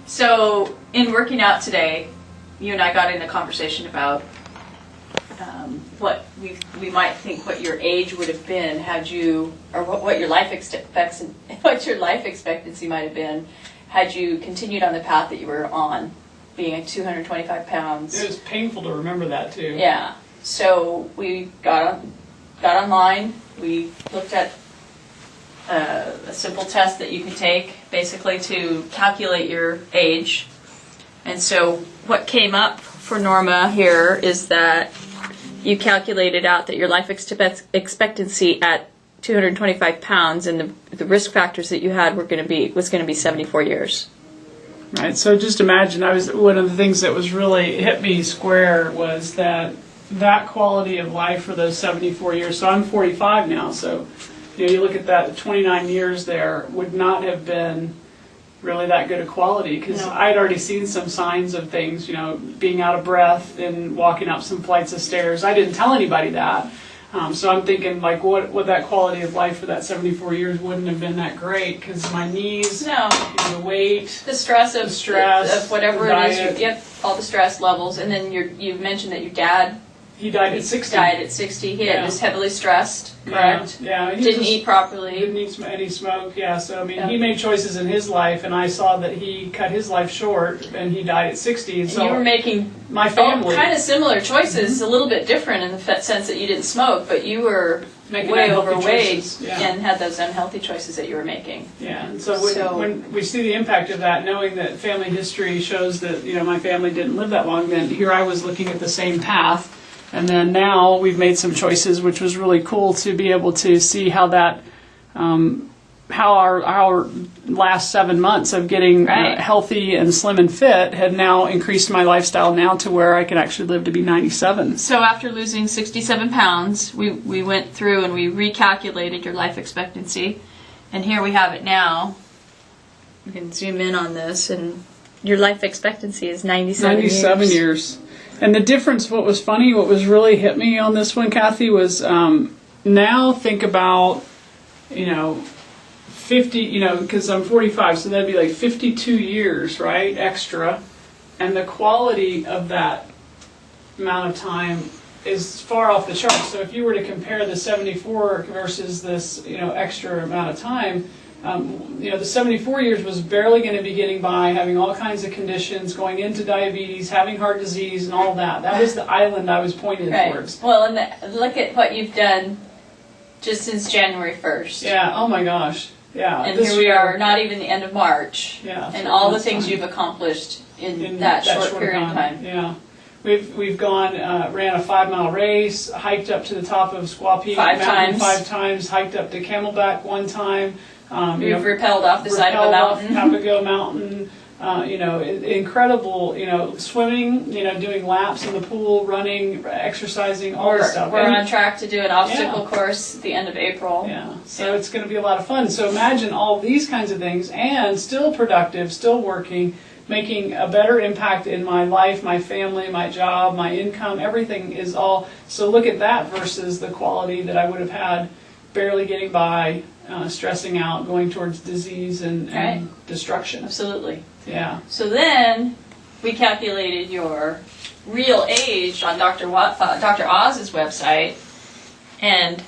So, in working out today, you and I got in a conversation about what we might think what your age would have been had you, or what your life expectancy might have been had you continued on the path that you were on, being at 225 pounds. It was painful to remember that too. Yeah. So we got online. We looked at a simple test that you can take, basically to calculate your age. And so what came up for Norma here is that you calculated out that your life expectancy at 225 pounds and the risk factors that you had was going to be 74 years. Right. So just imagine, one of the things that was really hit me square was that quality of life for those 74 years. So I'm 45 now. So you look at that 29 years there would not have been really that good a quality, because I'd already seen some signs of things, being out of breath and walking up some flights of stairs. I didn't tell anybody that. So I'm thinking, like, what that quality of life for that 74 years wouldn't have been that great, because my knees, the weight, the stress of whatever it is, all the stress levels. And then you mentioned that your dad, he died at 60. He was heavily stressed, correct? Yeah. He didn't eat properly. Didn't eat any smoke, So, he made choices in his life, and I saw that he cut his life short, and he died at 60. And so you were making my family kind of similar choices, a little bit different in the sense that you didn't smoke, but you were making way overweight choices. and had those unhealthy choices that you were making. Yeah, and so when we see the impact of that, knowing that family history shows that my family didn't live that long, then here I was looking at the same path. And then now we've made some choices, which was really cool to be able to see how that, how our last 7 months of getting healthy and slim and fit had now increased my lifestyle now to where I can actually live to be 97. So after losing 67 pounds, we went through and we recalculated your life expectancy. And here we have it now. You can zoom in on this, and your life expectancy is 97 years. And the difference, what was really hit me on this one, Cathy, was now think about, 50, because I'm 45, so that'd be like 52 years, right, extra. And the quality of that amount of time is far off the charts. So if you were to compare the 74 versus this, extra amount of time, the 74 years was barely going to be getting by, having all kinds of conditions, going into diabetes, having heart disease, and all that. That was the island I was pointed towards. Well, and look at what you've done just since January 1st. Yeah, oh my gosh. Yeah. And here we are, not even the end of March. Yeah. And all the things you've accomplished in that short period of time. Yeah. We've gone, ran a 5-mile race, hiked up to the top of Squaw Peak Mountain 5 times, hiked up to Camelback 1 time. We've rappelled off the side of a mountain. Papago Mountain. Incredible, swimming, doing laps in the pool, running, exercising, all this stuff. We're on track to do an obstacle course at the end of April. Yeah, so it's going to be a lot of fun. So imagine all these kinds of things, and still productive, still working, making a better impact in my life, my family, my job, my income, everything is all. So look at that versus the quality that I would have had barely getting by, stressing out, going towards disease and destruction. Absolutely. Yeah. So then we calculated your real age on Dr. Oz's website, and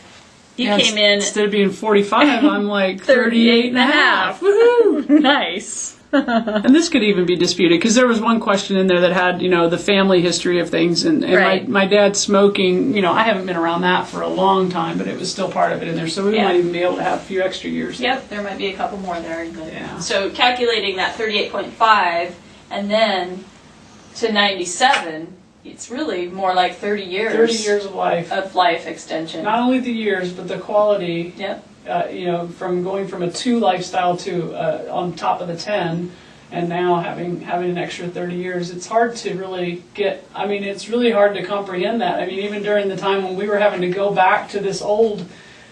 you came in... Instead of being 45, I'm like 38 and a half. Woohoo! Nice. And this could even be disputed, because there was one question in there that had, the family history of things, and my dad smoking, I haven't been around that for a long time, but it was still part of it in there, so we might even be able to have a few extra years. Yep, there might be a couple more there. Yeah. So calculating that 38.5 and then to 97, it's really more like 30 years. 30 years of life. Of life extension. Not only the years, but the quality. Yep. From going from a 2 lifestyle to on top of the 10, and now having an extra 30 years, it's hard to really it's really hard to comprehend that. Even during the time when we were having to go back to this old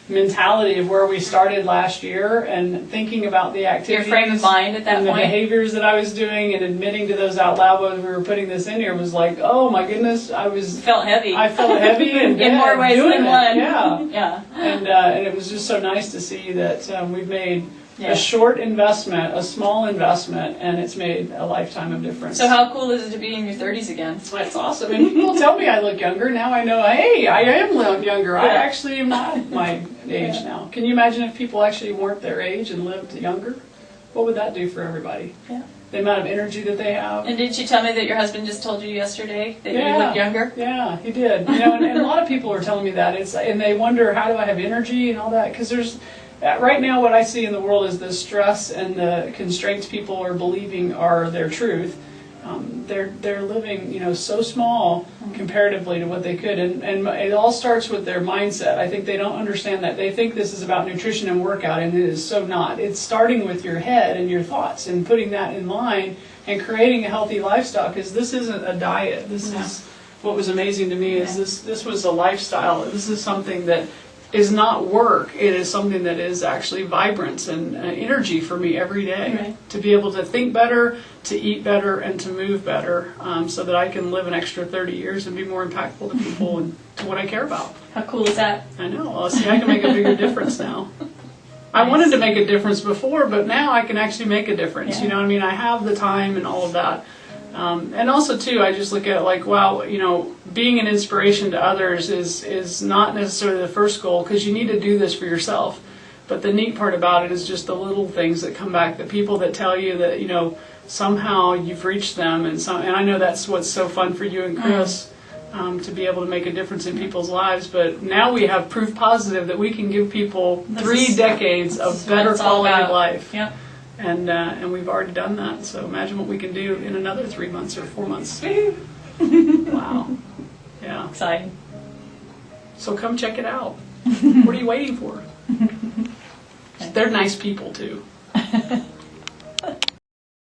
mentality of where we started last year and thinking about the activities, your frame of mind at that and point, the behaviors that I was doing, and admitting to those out loud when we were putting this in here was like, oh my goodness, I felt heavy and in more ways than one. Yeah. And it was just so nice to see that we've made Yeah. A short investment, a small investment, and it's made a lifetime of difference. So how cool is it to be in your 30s again? That's awesome. And people tell me I look younger. Now I know, hey, I am younger. I actually am not my age now. Can you imagine if people actually weren't their age and lived younger? What would that do for everybody? Yeah. The amount of energy that they have. And did you tell me that your husband just told you yesterday that you Yeah. look younger? Yeah, he did. You know, and a lot of people are telling me that. And they wonder, how do I have energy and all that? Because there's, right now what I see in the world is the stress and the constraints people are believing are their truth. They're living, you know, so small comparatively to what they could, and it all starts with their mindset. I think they don't understand that. They think this is about nutrition and workout, and it is so not. It's starting with your head and your thoughts, and putting that in line and creating a healthy lifestyle. Because this isn't a diet. This is what was amazing to me is this was a lifestyle. This is something that is not work. It is something that is actually vibrance and energy for me every day. Right. To be able to think better, to eat better, and to move better, so that I can live an extra 30 years and be more impactful to people and to what I care about. How cool is that? I know. Well, see, I can make a bigger difference now. I wanted to make a difference before, but now I can actually make a difference. Yeah. You know what I mean? I have the time and all of that. And also, too, I just look at it like, wow, you know, being an inspiration to others is not necessarily the first goal, because you need to do this for yourself. But the neat part about it is just the little things that come back, the people that tell you that, you know, somehow you've reached them. And I know that's what's so fun for you and Chris, to be able to make a difference in people's lives. But now we have proof positive that we can give people 3 decades of better quality of life. Yep. And we've already done that. So imagine what we can do in another 3 months or 4 months. Wow. Yeah. Exciting. So come check it out. What are you waiting for? They're nice people too.